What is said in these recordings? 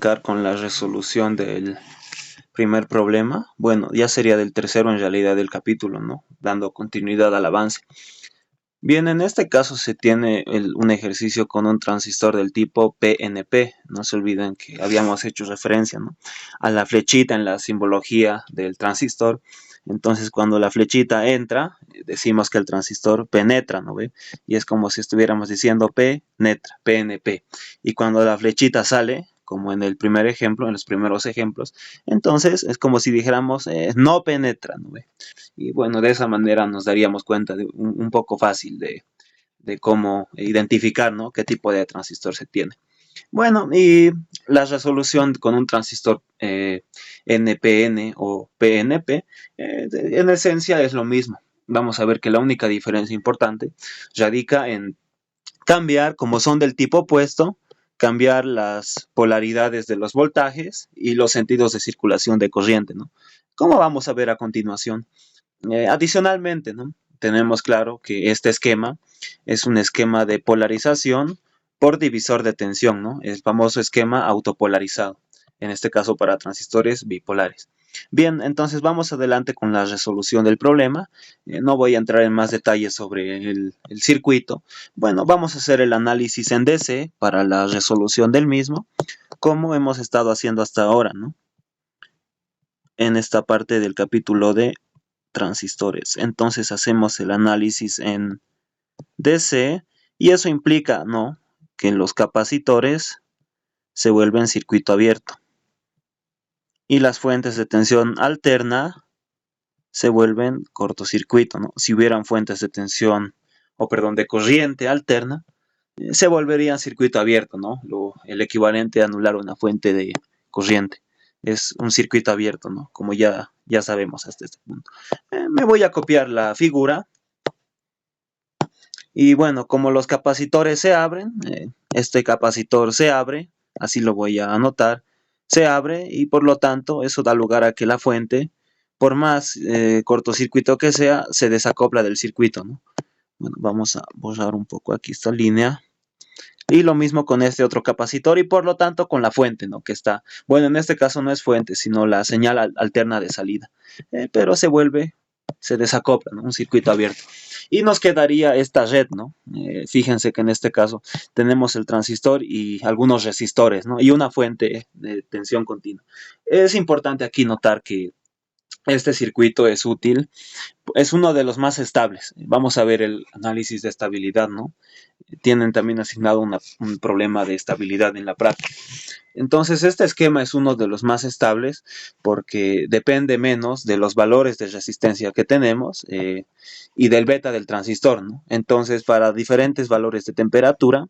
arrancar con la resolución del primer problema. Bueno, ya sería del tercero en realidad del capítulo, ¿no? Dando continuidad al avance. Bien, en este caso se tiene un ejercicio con un transistor del tipo PNP. No se olviden que habíamos hecho referencia, ¿no?, a la flechita en la simbología del transistor. Entonces, cuando la flechita entra, decimos que el transistor penetra, ¿no ve? Y es como si estuviéramos diciendo penetra, PNP. Y cuando la flechita sale, como en el primer ejemplo, en los primeros ejemplos, entonces es como si dijéramos no penetra, ¿no ve? Y bueno, de esa manera nos daríamos cuenta de un poco fácil de cómo identificar, ¿no?, qué tipo de transistor se tiene. Bueno, y la resolución con un transistor NPN o PNP, en esencia es lo mismo. Vamos a ver que la única diferencia importante radica en cambiar, como son del tipo opuesto, cambiar las polaridades de los voltajes y los sentidos de circulación de corriente, ¿no? Como vamos a ver a continuación. Adicionalmente, ¿no?, tenemos claro que este esquema es un esquema de polarización por divisor de tensión, ¿no? El famoso esquema autopolarizado, en este caso para transistores bipolares. Bien, entonces vamos adelante con la resolución del problema. No voy a entrar en más detalles sobre el circuito. Bueno, vamos a hacer el análisis en DC para la resolución del mismo, como hemos estado haciendo hasta ahora, ¿no?, en esta parte del capítulo de transistores. Entonces hacemos el análisis en DC y eso implica, ¿no?, que los capacitores se vuelven circuito abierto y las fuentes de tensión alterna se vuelven cortocircuito, ¿no? Si hubieran fuentes de tensión, o perdón, de corriente alterna, se volvería circuito abierto, ¿no? El equivalente a anular una fuente de corriente. Es un circuito abierto, ¿no?, como ya sabemos hasta este punto. Me voy a copiar la figura. Y bueno, como los capacitores se abren, este capacitor se abre, así lo voy a anotar, se abre y por lo tanto eso da lugar a que la fuente, por más cortocircuito que sea, se desacopla del circuito, ¿no? Bueno, vamos a borrar un poco aquí esta línea. Y lo mismo con este otro capacitor y por lo tanto con la fuente, ¿no?, que está, bueno, en este caso no es fuente, sino la señal alterna de salida, pero se desacopla, ¿no?, un circuito abierto. Y nos quedaría esta red, ¿no? Fíjense que en este caso tenemos el transistor y algunos resistores, ¿no?, y una fuente de tensión continua. Es importante aquí notar que este circuito es útil, es uno de los más estables. Vamos a ver el análisis de estabilidad, ¿no? Tienen también asignado un problema de estabilidad en la práctica. Entonces, este esquema es uno de los más estables porque depende menos de los valores de resistencia que tenemos y del beta del transistor, ¿no? Entonces, para diferentes valores de temperatura,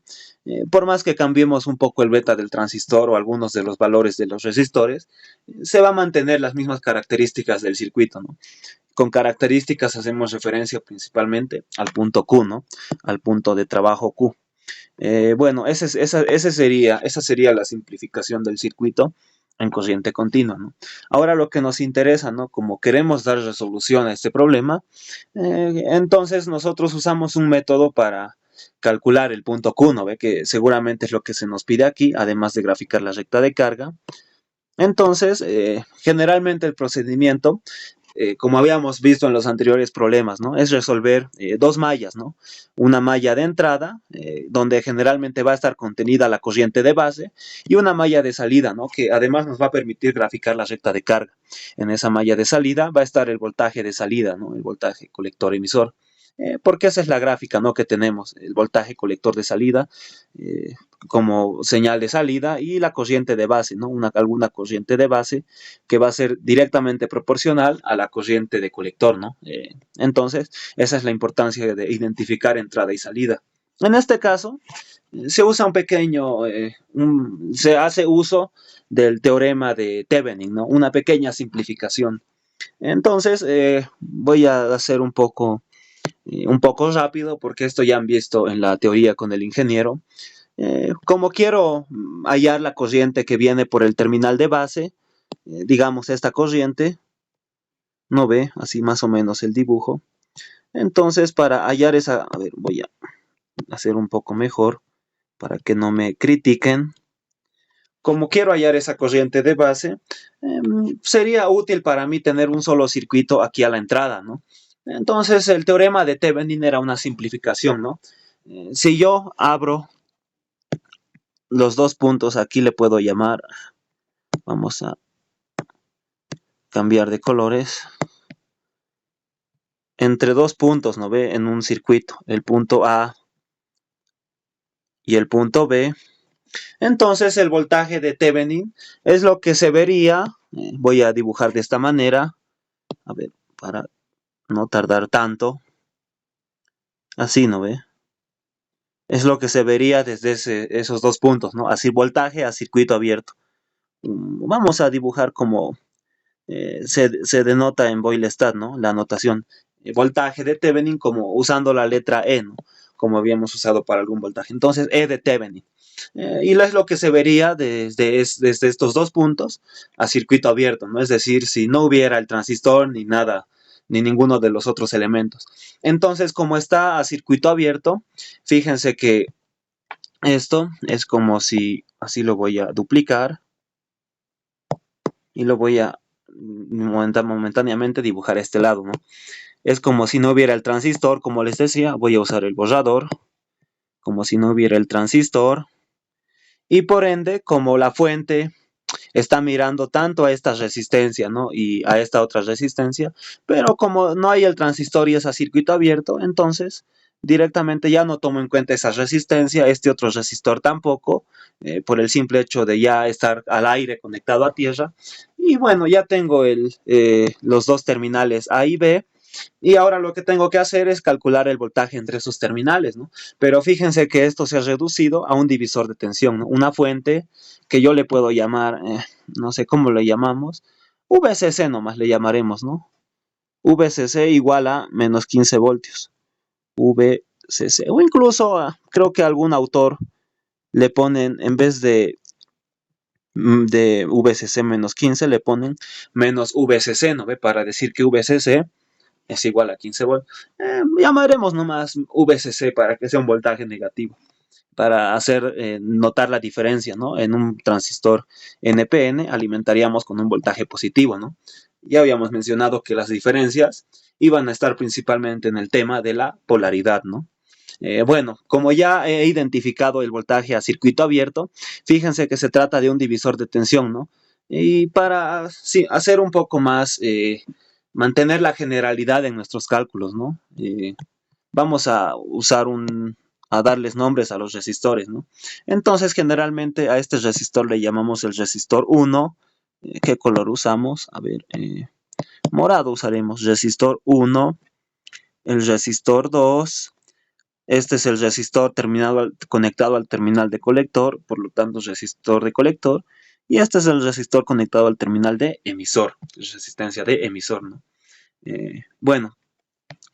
por más que cambiemos un poco el beta del transistor o algunos de los valores de los resistores, se va a mantener las mismas características del circuito, ¿no? Con características hacemos referencia principalmente al punto Q, ¿no?, al punto de trabajo Q. Bueno, esa sería la simplificación del circuito en corriente continua, ¿no? Ahora lo que nos interesa, ¿no?, como queremos dar resolución a este problema, entonces nosotros usamos un método para calcular el punto Q, ¿no ve? Que seguramente es lo que se nos pide aquí, además de graficar la recta de carga. Entonces, generalmente el procedimiento, como habíamos visto en los anteriores problemas, ¿no?, es resolver dos mallas, ¿no? Una malla de entrada, donde generalmente va a estar contenida la corriente de base, y una malla de salida, ¿no?, que además nos va a permitir graficar la recta de carga. En esa malla de salida va a estar el voltaje de salida, ¿no?, el voltaje colector-emisor. Porque esa es la gráfica, ¿no?, que tenemos, el voltaje colector de salida como señal de salida y la corriente de base, ¿no?, alguna corriente de base que va a ser directamente proporcional a la corriente de colector, ¿no? Entonces, esa es la importancia de identificar entrada y salida. En este caso, se usa se hace uso del teorema de Thevenin, ¿no?, una pequeña simplificación. Entonces, voy a hacer un poco rápido, porque esto ya han visto en la teoría con el ingeniero. Como quiero hallar la corriente que viene por el terminal de base, digamos esta corriente, ¿no ve? Así más o menos el dibujo. Entonces, para hallar esa, a ver, voy a hacer un poco mejor para que no me critiquen. como quiero hallar esa corriente de base, sería útil para mí tener un solo circuito aquí a la entrada, ¿no? Entonces el teorema de Thevenin era una simplificación, ¿no? Si yo abro los dos puntos, aquí le puedo llamar, vamos a cambiar de colores, entre dos puntos, ¿no ve? En un circuito, el punto A y el punto B. Entonces el voltaje de Thevenin es lo que se vería, voy a dibujar de esta manera, a ver, para no tardar tanto, así, ¿no ve? Es lo que se vería desde esos dos puntos, ¿no? Así voltaje a circuito abierto. Vamos a dibujar como se denota en Boyle-Stat, ¿no? La notación. Voltaje de Thevenin como usando la letra E, ¿no? Como habíamos usado para algún voltaje. Entonces, E de Thevenin. Y es lo que se vería desde estos dos puntos a circuito abierto, ¿no? Es decir, si no hubiera el transistor ni nada, ni ninguno de los otros elementos. Entonces, como está a circuito abierto, fíjense que esto es como si, así lo voy a duplicar y lo voy a momentáneamente dibujar este lado, ¿no? Es como si no hubiera el transistor, como les decía, voy a usar el borrador, como si no hubiera el transistor, y por ende, como la fuente está mirando tanto a esta resistencia, ¿no? Y a esta otra resistencia, pero como no hay el transistor y es a circuito abierto, entonces directamente ya no tomo en cuenta esa resistencia, este otro resistor tampoco, por el simple hecho de ya estar al aire conectado a tierra. Y bueno, ya tengo los dos terminales A y B. Y ahora lo que tengo que hacer es calcular el voltaje entre sus terminales, ¿no? Pero fíjense que esto se ha reducido a un divisor de tensión, ¿no? Una fuente que yo le puedo llamar, no sé cómo le llamamos, VCC nomás le llamaremos, ¿no? VCC igual a menos 15 voltios. VCC. O incluso creo que algún autor le ponen, en vez de VCC menos 15, le ponen menos VCC, ¿no ve? Para decir que VCC es igual a 15 volts. Llamaremos nomás VCC para que sea un voltaje negativo, para hacer notar la diferencia, ¿no? En un transistor NPN alimentaríamos con un voltaje positivo, ¿no? Ya habíamos mencionado que las diferencias iban a estar principalmente en el tema de la polaridad, ¿no? Bueno, como ya he identificado el voltaje a circuito abierto, fíjense que se trata de un divisor de tensión, ¿no? Y para sí, hacer un poco más, mantener la generalidad en nuestros cálculos, ¿no? Vamos a usar a darles nombres a los resistores, ¿no? Entonces, generalmente a este resistor le llamamos el resistor 1. ¿Qué color usamos? A ver, morado usaremos. Resistor 1, el resistor 2. Este es el resistor conectado al terminal de colector, por lo tanto resistor de colector. Y este es el resistor conectado al terminal de emisor, resistencia de emisor, ¿no? Bueno,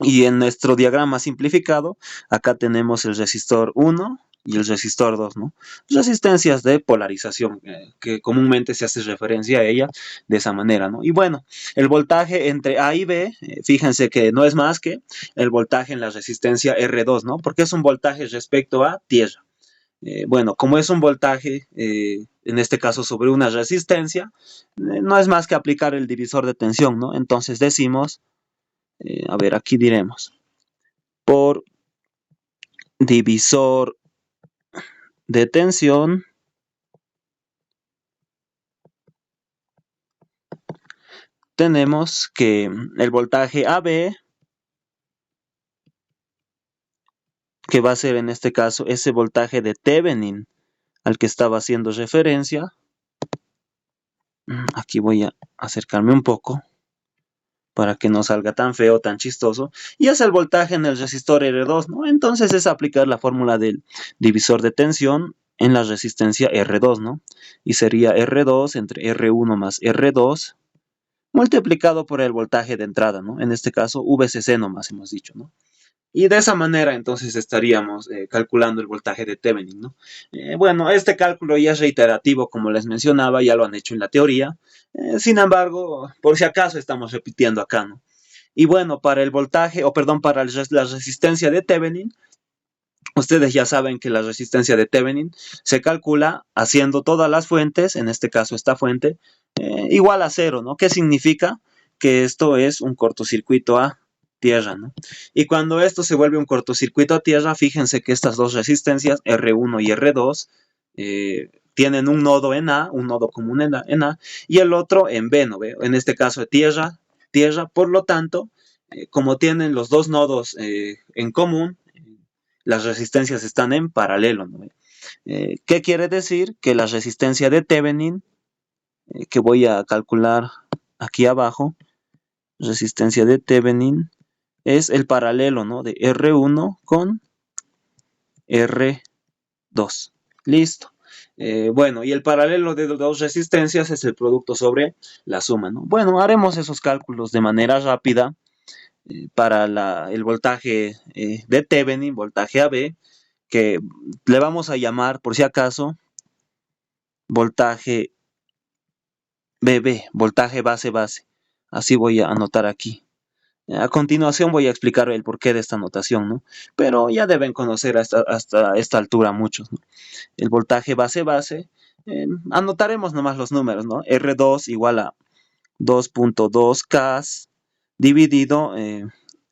y en nuestro diagrama simplificado, acá tenemos el resistor 1 y el resistor 2, ¿no? Resistencias de polarización, que comúnmente se hace referencia a ella de esa manera, ¿no? Y bueno, el voltaje entre A y B, fíjense que no es más que el voltaje en la resistencia R2, ¿no? Porque es un voltaje respecto a tierra. Bueno, como es un voltaje, en este caso sobre una resistencia, no es más que aplicar el divisor de tensión, ¿no? Entonces decimos, a ver, aquí diremos, por divisor de tensión tenemos que el voltaje AB, que va a ser en este caso ese voltaje de Thevenin al que estaba haciendo referencia. Aquí voy a acercarme un poco para que no salga tan feo, tan chistoso. Y es el voltaje en el resistor R2, ¿no? Entonces es aplicar la fórmula del divisor de tensión en la resistencia R2, ¿no? Y sería R2 entre R1 más R2 multiplicado por el voltaje de entrada, ¿no? En este caso, VCC nomás hemos dicho, ¿no? Y de esa manera entonces estaríamos calculando el voltaje de Thevenin, ¿no? Bueno, este cálculo ya es reiterativo, como les mencionaba, ya lo han hecho en la teoría. Sin embargo, por si acaso estamos repitiendo acá, ¿no? Y bueno, para el voltaje, o perdón, para la resistencia de Thevenin, Ustedes ya saben que la resistencia de Thevenin se calcula haciendo todas las fuentes, en este caso esta fuente, igual a cero, ¿no? ¿Qué significa? Que esto es un cortocircuito a tierra, ¿no? Y cuando esto se vuelve un cortocircuito a tierra, fíjense que estas dos resistencias, R1 y R2, tienen un nodo en A, un nodo común en A, y el otro en B, ¿no ve? En este caso de tierra, por lo tanto, como tienen los dos nodos en común, las resistencias están en paralelo, ¿no? ¿Qué quiere decir? Que la resistencia de Thevenin, que voy a calcular aquí abajo, resistencia de Thevenin, es el paralelo, ¿no? De R1 con R2. Listo. Bueno, y el paralelo de dos resistencias es el producto sobre la suma, ¿no? Bueno, haremos esos cálculos de manera rápida para el voltaje de Thevenin, voltaje AB, que le vamos a llamar, por si acaso, voltaje BB, voltaje base-base. Así voy a anotar aquí. A continuación voy a explicar el porqué de esta notación, ¿no? Pero ya deben conocer hasta esta altura muchos, ¿no? El voltaje base-base, anotaremos nomás los números, ¿no? R2 igual a 2.2 K dividido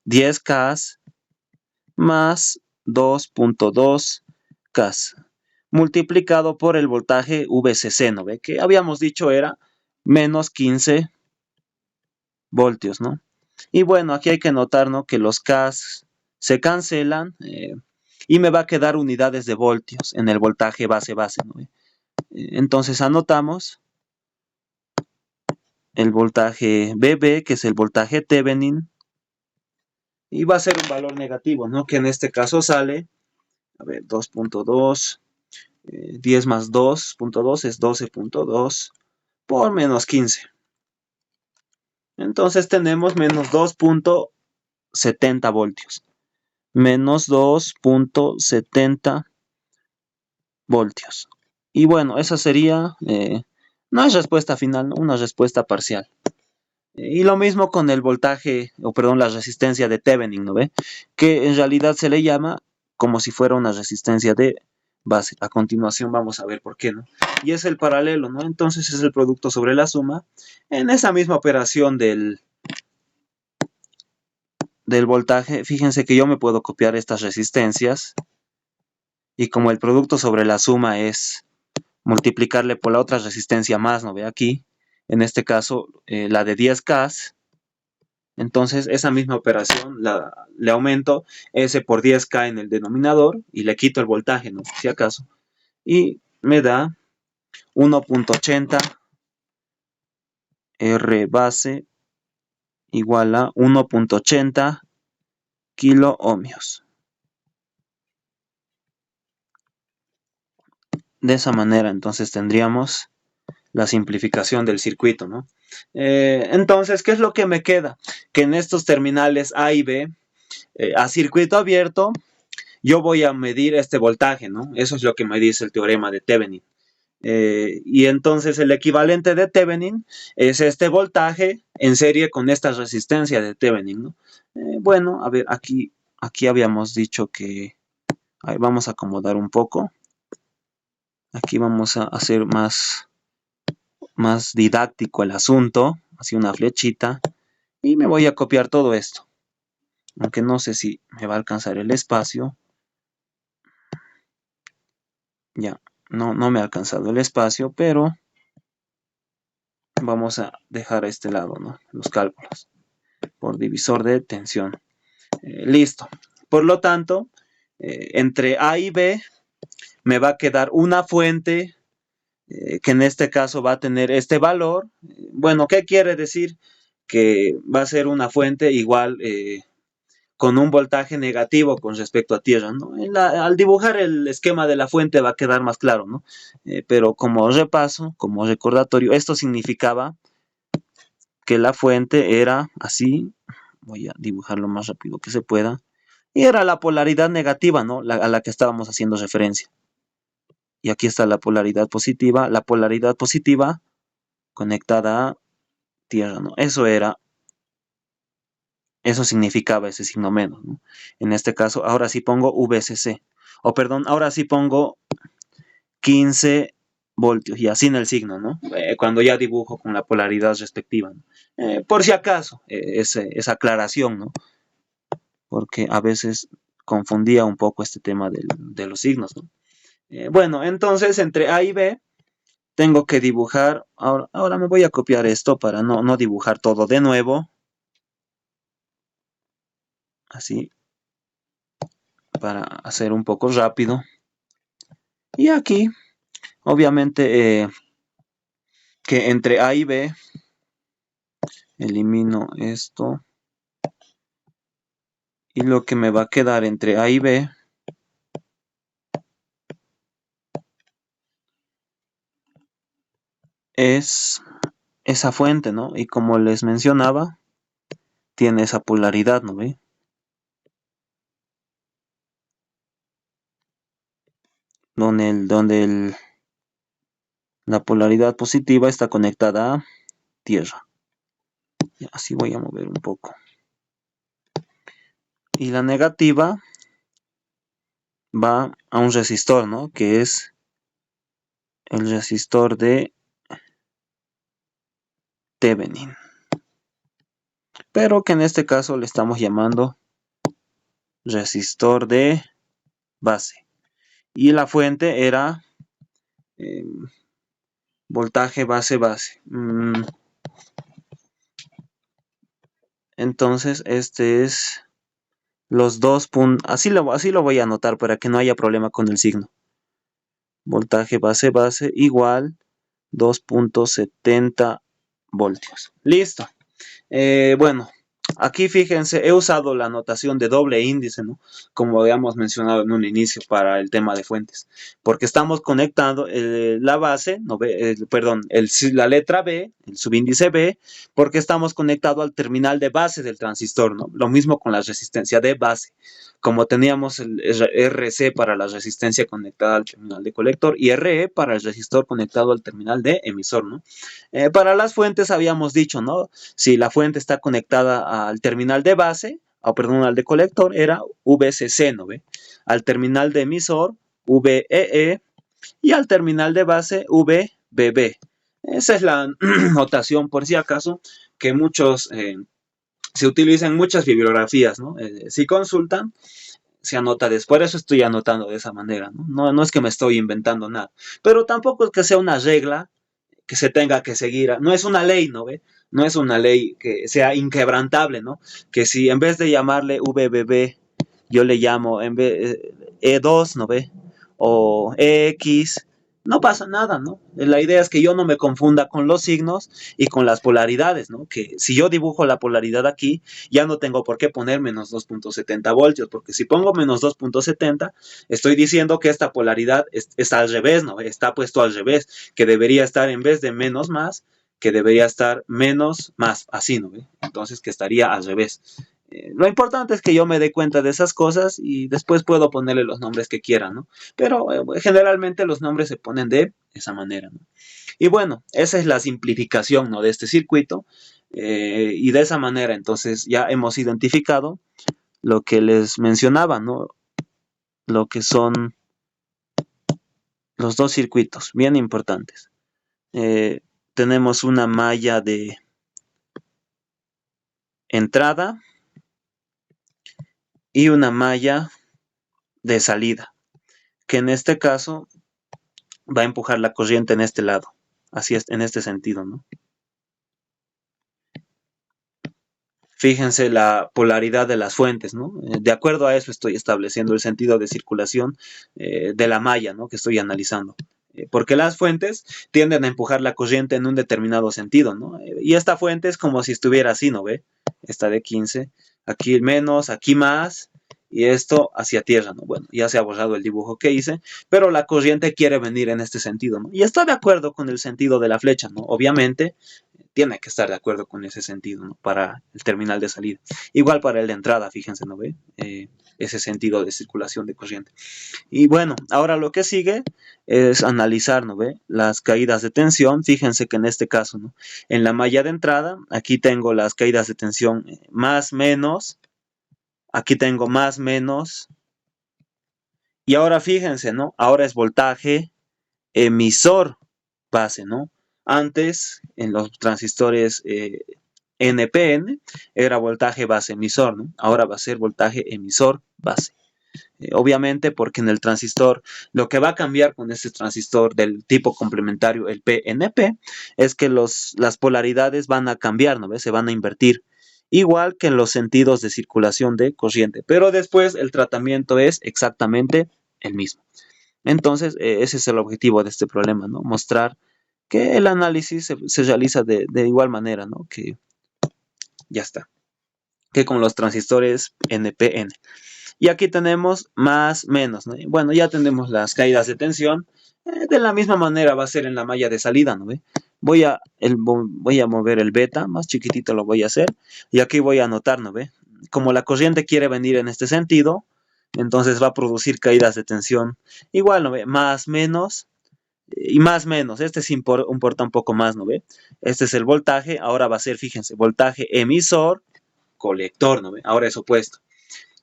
10 K más 2.2 K multiplicado por el voltaje VCC, ¿no ve? Que habíamos dicho era menos 15 voltios, ¿no? Y bueno, aquí hay que notar, ¿no? Que los K se cancelan y me va a quedar unidades de voltios en el voltaje base-base, ¿no? Entonces anotamos el voltaje BB, que es el voltaje Thevenin, y va a ser un valor negativo, ¿no? Que en este caso sale, a ver, 2.2, 10 más 2.2 es 12.2 por menos 15. Entonces tenemos menos 2.70 voltios. Menos 2.70 voltios. Y bueno, esa sería, no es respuesta final, ¿no? Una respuesta parcial. Y lo mismo con el voltaje, o perdón, la resistencia de Thevenin, ¿no ve? Que en realidad se le llama como si fuera una resistencia de base. A continuación vamos a ver por qué, ¿no? Y es el paralelo, ¿no? Entonces es el producto sobre la suma. En esa misma operación del voltaje, fíjense que yo me puedo copiar estas resistencias. Y como el producto sobre la suma es multiplicarle por la otra resistencia más, ¿no ve? Aquí, en este caso, la de 10K, entonces esa misma operación le aumento S por 10K en el denominador y le quito el voltaje, ¿no? Si acaso. Y me da 1.80 R base igual a 1.80 kilo ohmios. De esa manera, entonces tendríamos la simplificación del circuito, ¿no? Entonces, ¿qué es lo que me queda? Que en estos terminales A y B, a circuito abierto, yo voy a medir este voltaje, ¿no? Eso es lo que me dice el teorema de Thevenin. Y entonces el equivalente de Thevenin es este voltaje en serie con esta resistencia de Thevenin, ¿no? Bueno, a ver, aquí habíamos dicho que... A ver, vamos a acomodar un poco. Aquí vamos a hacer más didáctico el asunto, así una flechita, y me voy a copiar todo esto, aunque no sé si me va a alcanzar el espacio. Ya, no me ha alcanzado el espacio, pero vamos a dejar a este lado, ¿no? Los cálculos por divisor de tensión. Listo. Por lo tanto, entre A y B me va a quedar una fuente que en este caso va a tener este valor. Bueno, ¿qué quiere decir? Que va a ser una fuente igual con un voltaje negativo con respecto a tierra, ¿no? Al dibujar el esquema de la fuente va a quedar más claro, ¿no? Pero como repaso, como recordatorio, esto significaba que la fuente era así, voy a dibujar lo más rápido que se pueda, y era la polaridad negativa, ¿no? A la que estábamos haciendo referencia. Y aquí está la polaridad positiva conectada a tierra, ¿no? Eso significaba ese signo menos, ¿no? En este caso, ahora sí pongo VCC. O perdón, ahora sí pongo 15 voltios, y así en el signo, ¿no? Cuando ya dibujo con la polaridad respectiva, ¿no? Por si acaso, esa aclaración, ¿no? Porque a veces confundía un poco este tema de los signos, ¿no? Bueno, entonces entre A y B tengo que dibujar, ahora me voy a copiar esto para no dibujar todo de nuevo, así, para hacer un poco rápido. Y aquí, obviamente, que entre A y B, elimino esto, y lo que me va a quedar entre A y B es esa fuente, ¿no? Y como les mencionaba, tiene esa polaridad, ¿no ve? Donde la polaridad positiva está conectada a tierra. Y así voy a mover un poco. Y la negativa va a un resistor, ¿no? Que es el resistor de Thevenin. Pero que en este caso le estamos llamando resistor de base. Y la fuente era voltaje base. Entonces este es los dos puntos. Así lo voy a anotar para que no haya problema con el signo. Voltaje base igual 2.70 voltios. Listo. Bueno, aquí fíjense, he usado la notación de doble índice, ¿no? Como habíamos mencionado en un inicio para el tema de fuentes, porque estamos conectando la base, no, perdón, la letra B, el subíndice B, porque estamos conectados al terminal de base del transistor, ¿no? Lo mismo con la resistencia de base. Como teníamos el RC para la resistencia conectada al terminal de colector y RE para el resistor conectado al terminal de emisor, ¿no? Para las fuentes habíamos dicho, ¿no? Si la fuente está conectada al terminal de base, o perdón, al de colector, era VCC, ¿no ve? Al terminal de emisor, VEE, y al terminal de base, VBB. Esa es la notación, por si acaso, que muchos se utilizan en muchas bibliografías, ¿no? Si consultan, se anota después, por eso estoy anotando de esa manera, ¿no? No es que me estoy inventando nada, pero tampoco es que sea una regla que se tenga que seguir, no es una ley, ¿no ve? No es una ley que sea inquebrantable, ¿no? Que si en vez de llamarle VBB, yo le llamo en vez, E2, ¿no ve? O EX, no pasa nada, ¿no? La idea es que yo no me confunda con los signos y con las polaridades, ¿no? Que si yo dibujo la polaridad aquí, ya no tengo por qué poner menos 2.70 voltios, porque si pongo menos 2.70, estoy diciendo que esta polaridad está al revés, ¿no? Está puesto al revés, que debería estar en vez de menos más, que debería estar menos más, así, ¿no? Entonces que estaría al revés. Lo importante es que yo me dé cuenta de esas cosas y después puedo ponerle los nombres que quiera, ¿no? Pero generalmente los nombres se ponen de esa manera, ¿no? Y bueno, esa es la simplificación, ¿no? De este circuito. Y de esa manera, entonces, ya hemos identificado lo que les mencionaba, ¿no? Lo que son los dos circuitos, bien importantes. Tenemos una malla de entrada y una malla de salida, que en este caso va a empujar la corriente en este lado, así es, en este sentido, ¿no? Fíjense la polaridad de las fuentes, ¿no? De acuerdo a eso estoy estableciendo el sentido de circulación de la malla, ¿no? Que estoy analizando. Porque las fuentes tienden a empujar la corriente en un determinado sentido, ¿no? Y esta fuente es como si estuviera así, ¿no ve? Esta de 15, aquí menos, aquí más, y esto hacia tierra, ¿no? Bueno, ya se ha borrado el dibujo que hice, pero la corriente quiere venir en este sentido, ¿no? Y está de acuerdo con el sentido de la flecha, ¿no? Obviamente, tiene que estar de acuerdo con ese sentido, ¿no? Para el terminal de salida. Igual para el de entrada, fíjense, ¿no ve? Ese sentido de circulación de corriente. Y bueno, ahora lo que sigue es analizar, ¿no ve? Las caídas de tensión. Fíjense que en este caso, ¿no? En la malla de entrada, aquí tengo las caídas de tensión más, menos. Aquí tengo más, menos. Y ahora fíjense, ¿no? Ahora es voltaje emisor base, ¿no? Antes, en los transistores NPN, era voltaje base emisor, ¿no? Ahora va a ser voltaje emisor base. Obviamente porque en el transistor, lo que va a cambiar con este transistor del tipo complementario, el PNP, es que las polaridades van a cambiar, ¿no ves? Se van a invertir, igual que en los sentidos de circulación de corriente, pero después el tratamiento es exactamente el mismo. Entonces, ese es el objetivo de este problema, ¿no? Mostrar que el análisis se realiza de igual manera, ¿no? Que ya está, que con los transistores NPN. Y aquí tenemos más, menos, ¿no? Bueno, ya tenemos las caídas de tensión. De la misma manera va a ser en la malla de salida, ¿no ve? Voy a mover el beta, más chiquitito lo voy a hacer. Y aquí voy a anotar, ¿no ve? Como la corriente quiere venir en este sentido, entonces va a producir caídas de tensión. Igual, ¿no ve? Más, menos y más, menos. Este sí importa un poco más, ¿no ve? Este es el voltaje. Ahora va a ser, fíjense, voltaje emisor, colector, ¿no ve? Ahora es opuesto.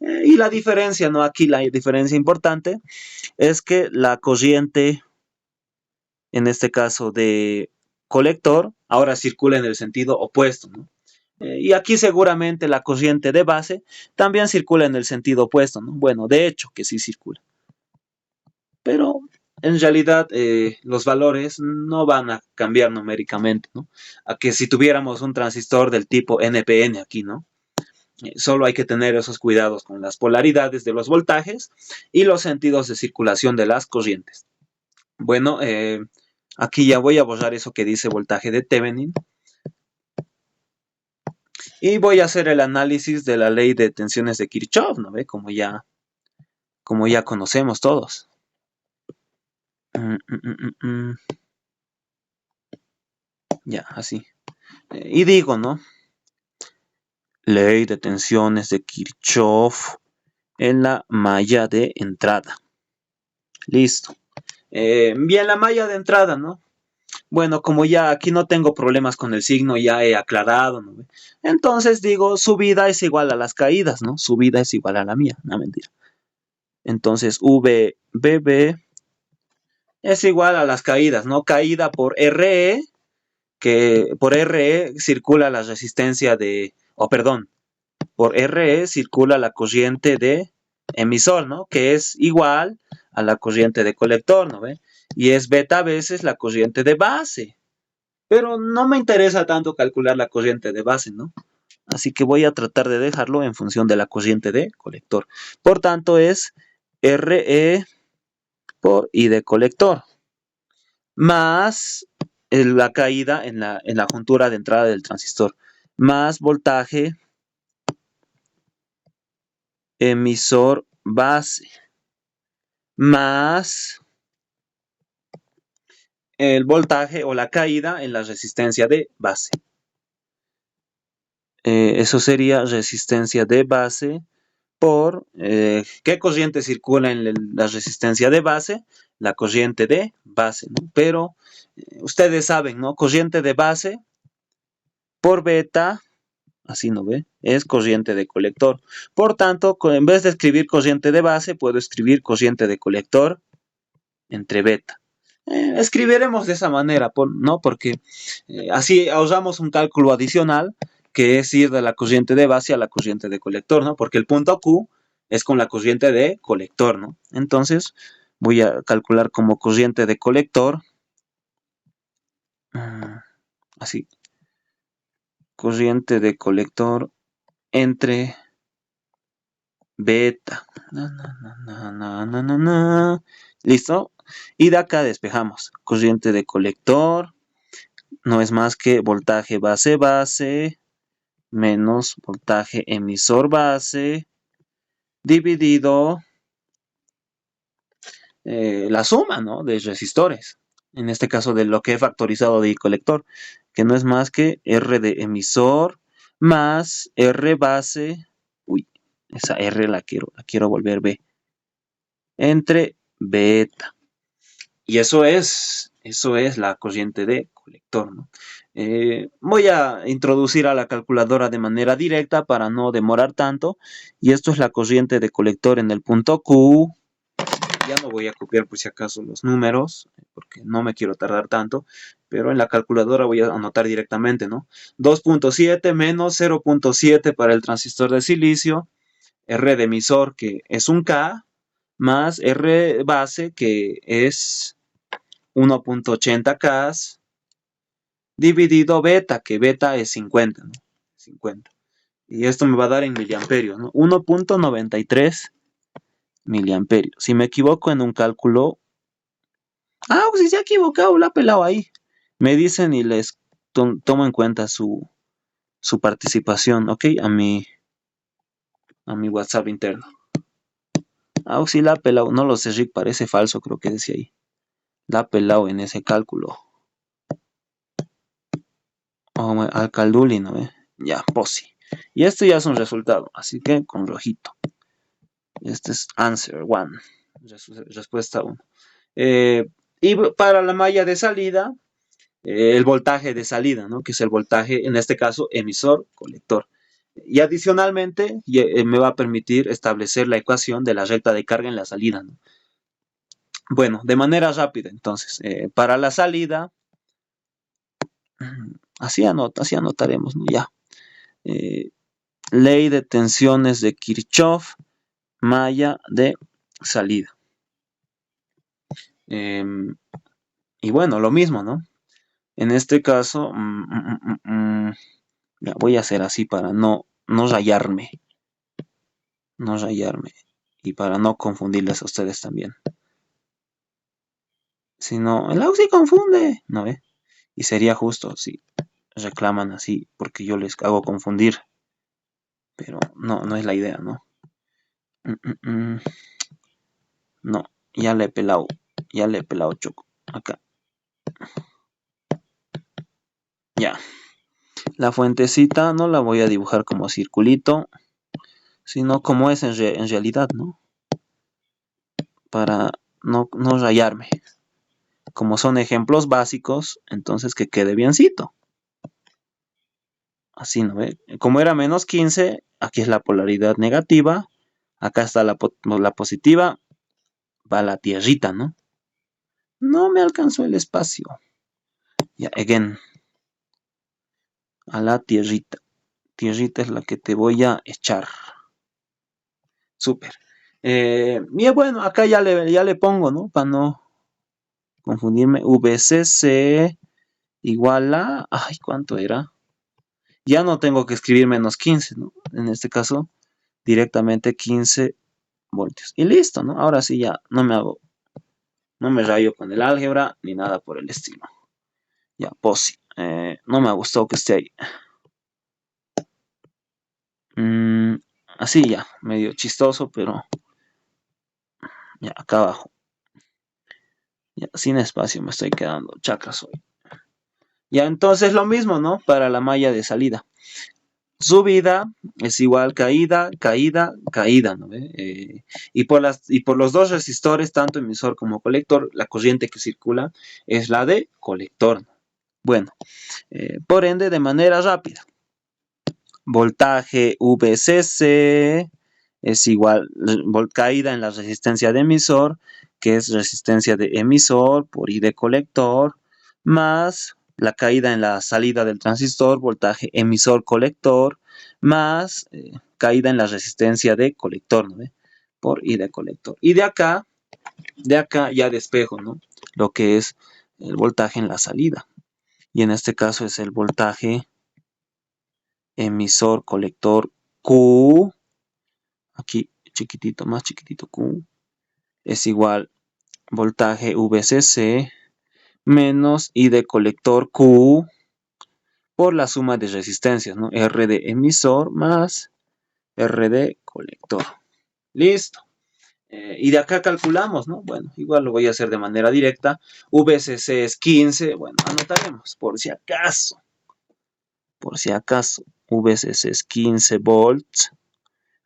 Y la diferencia, ¿no? Aquí la diferencia importante es que la corriente, en este caso de colector, ahora circula en el sentido opuesto, ¿no? Y aquí seguramente la corriente de base también circula en el sentido opuesto, ¿no? Bueno, de hecho que sí circula. Pero en realidad los valores no van a cambiar numéricamente, ¿no? A que si tuviéramos un transistor del tipo NPN aquí, ¿no? Solo hay que tener esos cuidados con las polaridades de los voltajes y los sentidos de circulación de las corrientes. Bueno, aquí ya voy a borrar eso que dice voltaje de Thevenin. Y voy a hacer el análisis de la ley de tensiones de Kirchhoff, ¿no ve? Como ya conocemos todos. Ya, así. Y digo, ¿no? Ley de tensiones de Kirchhoff en la malla de entrada. Listo. Bien, la malla de entrada, ¿no? Bueno, como ya aquí no tengo problemas con el signo, ya he aclarado, ¿no? Entonces digo, subida es igual a las caídas, ¿no? Subida es igual a la mía, no mentira. Entonces, VBB es igual a las caídas, ¿no? Caída por RE, que por RE circula la resistencia de, perdón, por RE circula la corriente de emisor, ¿no? Que es igual a la corriente de colector, ¿no ve? Y es beta veces la corriente de base. Pero no me interesa tanto calcular la corriente de base, ¿no? Así que voy a tratar de dejarlo en función de la corriente de colector. Por tanto, es RE por I de colector, más la caída en la juntura de entrada del transistor, más voltaje emisor base, más el voltaje o la caída en la resistencia de base. Eso sería resistencia de base por qué corriente circula en la resistencia de base, la corriente de base, ¿no? Pero ustedes saben, ¿no? Corriente de base por beta, así no ve, es corriente de colector. Por tanto, en vez de escribir corriente de base, puedo escribir corriente de colector entre beta. Escribiremos de esa manera, ¿no? Porque así ahorramos un cálculo adicional que es ir de la corriente de base a la corriente de colector, ¿no? Porque el punto Q es con la corriente de colector, ¿no? Entonces voy a calcular como corriente de colector, así, corriente de colector entre beta. ¿Listo? Y de acá despejamos. Corriente de colector no es más que voltaje base menos voltaje emisor base dividido la suma, ¿no? De resistores. En este caso de lo que he factorizado de I colector, que no es más que R de emisor más R base. Uy, esa R la quiero volver B. Entre beta. Y eso es la corriente de colector, ¿no? Voy a introducir a la calculadora de manera directa para no demorar tanto. Y esto es la corriente de colector en el punto Q. Ya no voy a copiar por si acaso los números, porque no me quiero tardar tanto, pero en la calculadora voy a anotar directamente, ¿no? 2.7 menos 0.7 para el transistor de silicio, R de emisor que es un K, más R base que es 1.80 K, dividido beta, que beta es 50, ¿no? 50. Y esto me va a dar en miliamperios, ¿no? 1.93 miliamperios. Si me equivoco en un cálculo... Ah, pues si se ha equivocado, la ha pelado ahí. Me dicen y les tomo en cuenta su participación, ¿ok? A mi WhatsApp interno. Ah, sí la ha pelado. No lo sé, Rick, parece falso, creo que decía ahí. La ha pelado en ese cálculo. Oh, Alcalduli, ¿no ve? Ya, posi. Y esto ya es un resultado, así que con rojito. Este es answer 1. Respuesta 1. Y para la malla de salida, el voltaje de salida, ¿no? Que es el voltaje, en este caso, emisor-colector. Y adicionalmente, me va a permitir establecer la ecuación de la recta de carga en la salida, ¿no? Bueno, de manera rápida, entonces, para la salida, así anotaremos, ¿no? Ya. Ley de tensiones de Kirchhoff, malla de salida. Y bueno, lo mismo, ¿no? En este caso, ya voy a hacer así para no rayarme. No rayarme. Y para no confundirles a ustedes también. Si no, el AUXI confunde, ¿no ve? Y sería justo si reclaman así, porque yo les hago confundir. Pero no es la idea, ¿no? No, ya le he pelado Choco. Acá. Ya. La fuentecita no la voy a dibujar como circulito, sino como es en realidad, ¿no? Para no rayarme. Como son ejemplos básicos, entonces que quede biencito. Así, ¿no ve? Como era menos 15, aquí es la polaridad negativa, acá está la positiva, va la tierrita, ¿no? No me alcanzó el espacio. Ya, again. A la tierrita. Tierrita es la que te voy a echar. Súper. Y bueno, acá ya le pongo, ¿no? Para no confundirme. VCC igual a... Ay, ¿cuánto era? Ya no tengo que escribir menos 15, ¿no? En este caso, directamente 15 voltios. Y listo, ¿no? Ahora sí ya no me rayo con el álgebra ni nada por el estilo. Ya, posi. No me ha gustado que esté ahí. Así ya, medio chistoso, pero ya, acá abajo. Ya, sin espacio me estoy quedando. Chacas hoy. Ya, entonces lo mismo, ¿no? Para la malla de salida. Subida es igual caída, caída, caída, ¿no ve? Y por los dos resistores, tanto emisor como colector, la corriente que circula es la de colector. Bueno, por ende, de manera rápida. Voltaje VCC es igual, caída en la resistencia de emisor, que es resistencia de emisor por I de colector, más la caída en la salida del transistor, voltaje emisor-colector, más caída en la resistencia de colector, ¿no? Por I de colector. Y de acá ya despejo, ¿no? Lo que es el voltaje en la salida. Y en este caso es el voltaje emisor colector Q, aquí chiquitito, más chiquitito Q, es igual voltaje VCC menos I de colector Q por la suma de resistencias, ¿no? R de emisor más R de colector. Listo. Y de acá calculamos, ¿no? Bueno, igual lo voy a hacer de manera directa. VCC es 15, bueno, anotaremos por si acaso. Por si acaso, VCC es 15 volts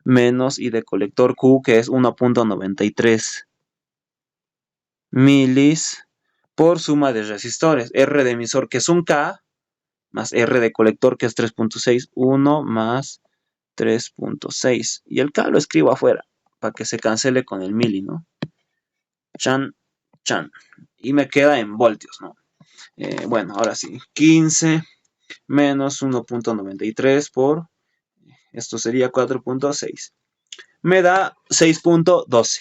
menos I de colector Q, que es 1.93 milis por suma de resistores. R de emisor, que es un K, más R de colector, que es 3.6, 1 más 3.6. Y el K lo escribo afuera, para que se cancele con el mili, ¿no? chan, chan. Y me queda en voltios, ¿no? Bueno, ahora sí, 15 menos 1.93 por, esto sería 4.6. Me da 6.12.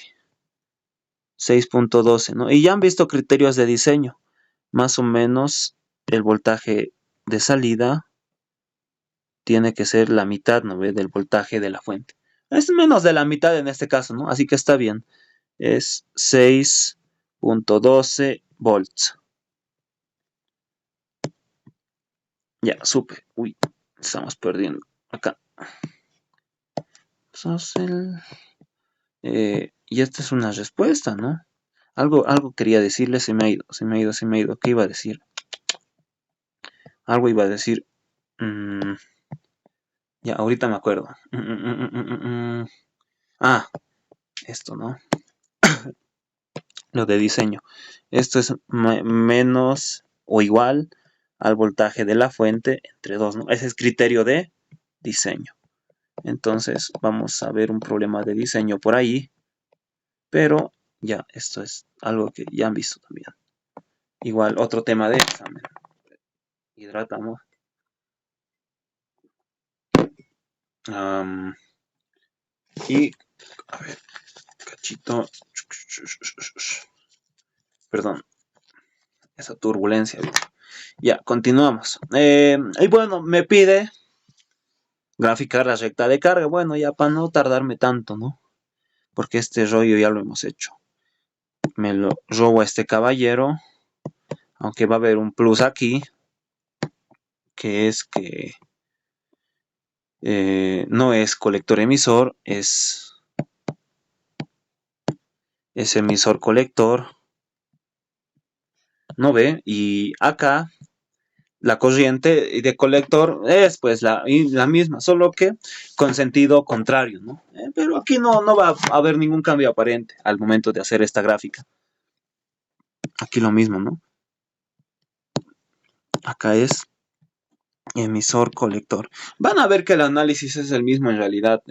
6.12, ¿no? Y ya han visto criterios de diseño. Más o menos el voltaje de salida tiene que ser la mitad, ¿no ve? Del voltaje de la fuente. Es menos de la mitad en este caso, ¿no? Así que está bien. Es 6.12 volts. Ya, supe. Uy, estamos perdiendo. Acá. Y esta es una respuesta, ¿no? Algo quería decirle, se me ha ido. ¿Qué iba a decir? Algo iba a decir. Ya, ahorita me acuerdo. Ah, esto, ¿no? Lo de diseño. Esto es menos o igual al voltaje de la fuente entre 2, ¿no? Ese es criterio de diseño. Entonces vamos a ver un problema de diseño por ahí. Pero ya, esto es algo que ya han visto también. Igual, otro tema de examen. Hidratamos. Y, a ver, cachito. Perdón, esa turbulencia. Ya, continuamos. Y bueno, me pide graficar la recta de carga. Bueno, ya para no tardarme tanto, ¿no? Porque este rollo ya lo hemos hecho. Me lo robo a este caballero. Aunque va a haber un plus aquí. Que es que no es colector emisor, es emisor colector. ¿No ve? Y acá la corriente de colector es pues la misma, solo que con sentido contrario, ¿no? Pero aquí no va a haber ningún cambio aparente al momento de hacer esta gráfica. Aquí lo mismo, ¿no? Acá es emisor colector. Van a ver que el análisis es el mismo en realidad.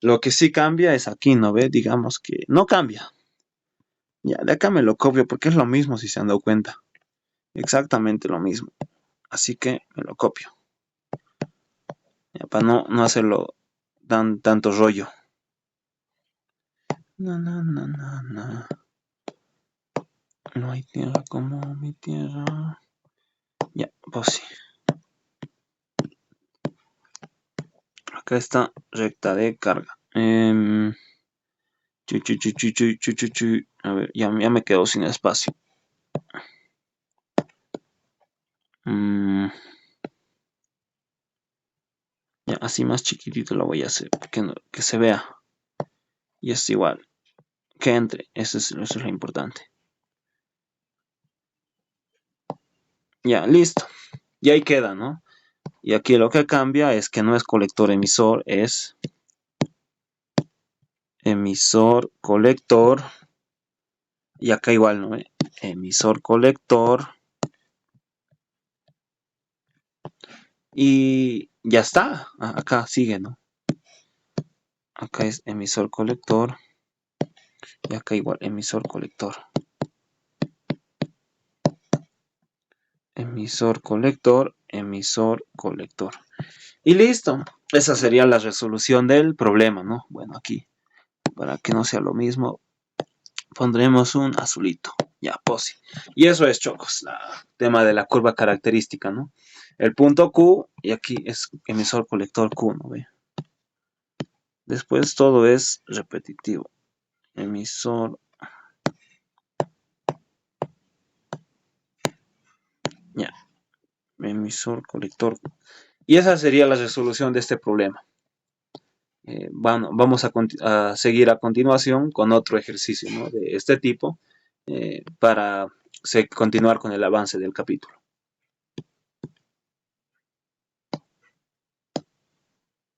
Lo que sí cambia es aquí, ¿no ve? Digamos que no cambia. Ya, de acá me lo copio porque es lo mismo si se han dado cuenta. Exactamente lo mismo. Así que me lo copio. Ya, para no hacerlo tanto rollo. No. No hay tierra como mi tierra. Ya, pues sí. Acá está recta de carga. A ver, ya me quedo sin espacio. Ya, así más chiquitito lo voy a hacer. Que se vea. Y es igual. Que entre. Eso es lo importante. Ya, listo. Y ahí queda, ¿no? Y aquí lo que cambia es que no es colector emisor, es emisor colector. Y acá igual, ¿no? Emisor colector. Y ya está. Acá sigue, ¿no? Acá es emisor colector. Y acá igual, emisor colector. Emisor colector, emisor colector. Y listo. Esa sería la resolución del problema, ¿no? Bueno, aquí, para que no sea lo mismo, pondremos un azulito. Ya, posi. Y eso es, chocos, el tema de la curva característica, ¿no? El punto Q, y aquí es emisor colector Q, ¿no ve? Después todo es repetitivo. Emisor. Ya. Emisor colector. Y esa sería la resolución de este problema. Vamos a seguir a continuación con otro ejercicio, ¿no? De este tipo para continuar con el avance del capítulo.